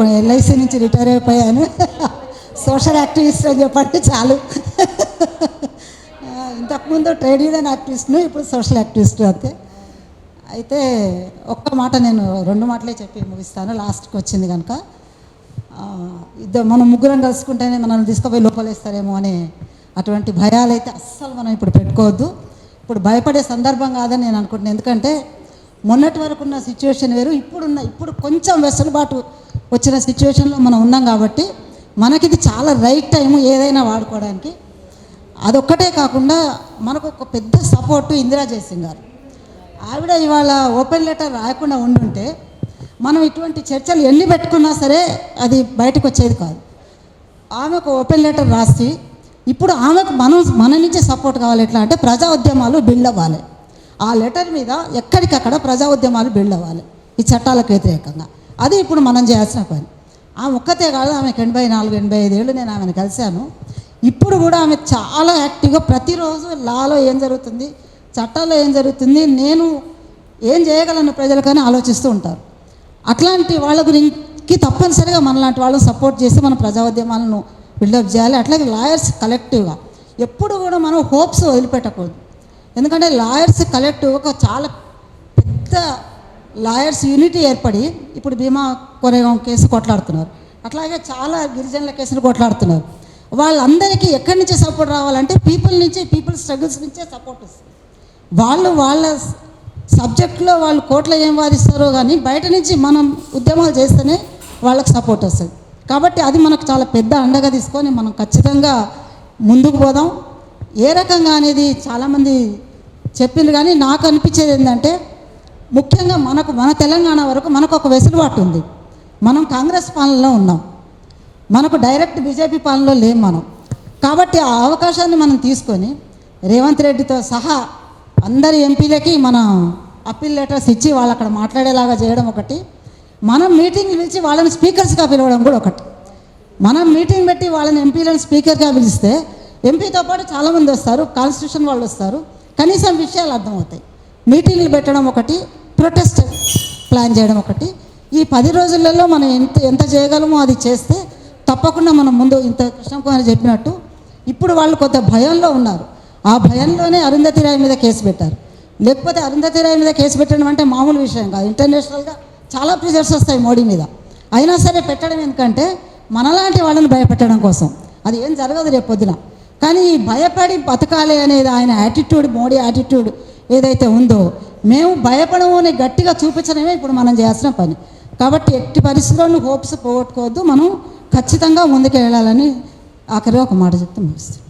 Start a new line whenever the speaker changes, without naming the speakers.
ఇప్పుడు ఎల్ఐసి నుంచి రిటైర్ అయిపోయాను. సోషల్ యాక్టివిస్ట్ అని చెప్పండి చాలు. ఇంతకుముందు ట్రేడ్ యూనియన్ యాక్టివిస్ట్ను, ఇప్పుడు సోషల్ యాక్టివిస్ట్ అంతే. అయితే ఒక్క మాట, నేను 2 మాటలే చెప్పి ముగిస్తాను, లాస్ట్కి వచ్చింది కనుక. మనం ముగ్గురం కలుసుకుంటేనే మనల్ని తీసుకుపోయి లోపలేస్తారేమో అనే అటువంటి భయాలు అయితే అస్సలు మనం ఇప్పుడు పెట్టుకోవద్దు. ఇప్పుడు భయపడే సందర్భం కాదని నేను అనుకుంటున్నాను. ఎందుకంటే మొన్నటి వరకు ఉన్న సిచ్యువేషన్ వేరు, ఇప్పుడు కొంచెం వెసులుబాటు వచ్చిన సిచ్యువేషన్లో మనం ఉన్నాం కాబట్టి మనకిది చాలా రైట్ టైము ఏదైనా వాడుకోవడానికి. అదొక్కటే కాకుండా మనకు ఒక పెద్ద సపోర్టు ఇందిరా జయసింగ్ గారు. ఆవిడ ఇవాళ ఓపెన్ లెటర్ రాయకుండా ఉండుంటే మనం ఇటువంటి చర్చలు ఎన్ని పెట్టుకున్నా సరే అది బయటకు వచ్చేది కాదు. ఆమెకు ఓపెన్ లెటర్ రాసి ఇప్పుడు ఆమెకు మన నుంచి సపోర్ట్ కావాలి. ఎట్లా అంటే ప్రజా ఉద్యమాలు బిల్డ్ అవ్వాలి. ఆ లెటర్ మీద ఎక్కడికక్కడ ప్రజా ఉద్యమాలు బిల్డ్ అవ్వాలి ఈ చట్టాలకు వ్యతిరేకంగా. అది ఇప్పుడు మనం చేయాల్సిన పని. ఆమె ఒక్కతే కాదు, ఆమెకు 84-85 ఏళ్ళు నేను ఆమెను కలిశాను. ఇప్పుడు కూడా ఆమె చాలా యాక్టివ్గా ప్రతిరోజు లాలో ఏం జరుగుతుంది, చట్టాల్లో ఏం జరుగుతుంది, నేను ఏం చేయగలను ప్రజలకని ఆలోచిస్తూ ఉంటారు. అట్లాంటి వాళ్ళ గురించి తప్పనిసరిగా మనలాంటి వాళ్ళని సపోర్ట్ చేసి మన ప్రజా ఉద్యమాలను బిల్డప్ చేయాలి. అట్లాగే లాయర్స్ కలెక్టివ్గా ఎప్పుడు కూడా మనం హోప్స్ వదిలిపెట్టకూడదు. ఎందుకంటే లాయర్స్ కలెక్టివ్ ఒక చాలా పెద్ద లాయర్స్ యూనిటీ ఏర్పడి ఇప్పుడు భీమా కొరేగాం కేసు కొట్లాడుతున్నారు, అట్లాగే చాలా గిరిజనుల కేసులు కొట్లాడుతున్నారు. వాళ్ళందరికీ ఎక్కడి నుంచి సపోర్ట్ రావాలంటే పీపుల్ నుంచి, పీపుల్ స్ట్రగుల్స్ నుంచే సపోర్ట్ వస్తుంది. వాళ్ళ సబ్జెక్ట్లో వాళ్ళు కోర్టులో ఏం వాదిస్తారో కానీ బయట నుంచి మనం ఉద్యమాలు చేస్తేనే వాళ్ళకి సపోర్ట్ వస్తుంది. కాబట్టి అది మనకు చాలా పెద్ద అండగా తీసుకొని మనం ఖచ్చితంగా ముందుకు పోదాం. ఏ రకంగా అనేది చాలామంది చెప్పింది, కానీ నాకు అనిపించేది ఏంటంటే ముఖ్యంగా మన తెలంగాణ వరకు మనకు ఒక వెసులుబాటు ఉంది. మనం కాంగ్రెస్ పాలనలో ఉన్నాం, మనకు డైరెక్ట్ బీజేపీ పాలనలో లేం మనం. కాబట్టి ఆ అవకాశాన్ని మనం తీసుకొని రేవంత్ రెడ్డితో సహా అందరి ఎంపీలకి మనం అప్పీల్ లెటర్స్ ఇచ్చి వాళ్ళు అక్కడ మాట్లాడేలాగా చేయడం ఒకటి, మనం మీటింగ్ పిలిచి వాళ్ళని స్పీకర్స్గా పిలవడం కూడా ఒకటి. మనం మీటింగ్ పెట్టి వాళ్ళని ఎంపీలను స్పీకర్గా పిలిస్తే ఎంపీతో పాటు చాలామంది వస్తారు, కాన్స్టిట్యూషన్ వాళ్ళు వస్తారు, కనీసం విషయాలు అర్థమవుతాయి. మీటింగ్లు పెట్టడం ఒకటి, ప్రొటెస్ట్ ప్లాన్ చేయడం ఒకటి. ఈ 10 రోజులలో మనం ఎంత చేయగలమో అది చేస్తే తప్పకుండా మనం ముందు, ఇంత కృష్ణకుమారి చెప్పినట్టు ఇప్పుడు వాళ్ళు కొంత భయంలో ఉన్నారు. ఆ భయంలోనే అరుంధతి రాయ్ మీద కేసు పెట్టారు. లేకపోతే అరుంధతి రాయ్ మీద కేసు పెట్టడం అంటే మామూలు విషయం కాదు. ఇంటర్నేషనల్గా చాలా ప్రెజర్స్ వస్తాయి మోడీ మీద. అయినా సరే పెట్టడం ఎందుకంటే మనలాంటి వాళ్ళని భయపెట్టడం కోసం. అది ఏం జరగదు రేపు పొద్దున. కానీ ఈ భయపడి బతకాలి అనేది ఆయన యాటిట్యూడ్, మోడీ యాటిట్యూడ్ ఏదైతే ఉందో, మేము భయపడము అని గట్టిగా చూపించడమే ఇప్పుడు మనం చేయాల్సిన పని. కాబట్టి ఎట్టి పరిస్థితుల్లో హోప్స్ పోగొట్టుకోవద్దు, మనం ఖచ్చితంగా ముందుకు వెళ్ళాలని ఆఖరి ఒక మాట చెప్తూ ముగిస్తాం.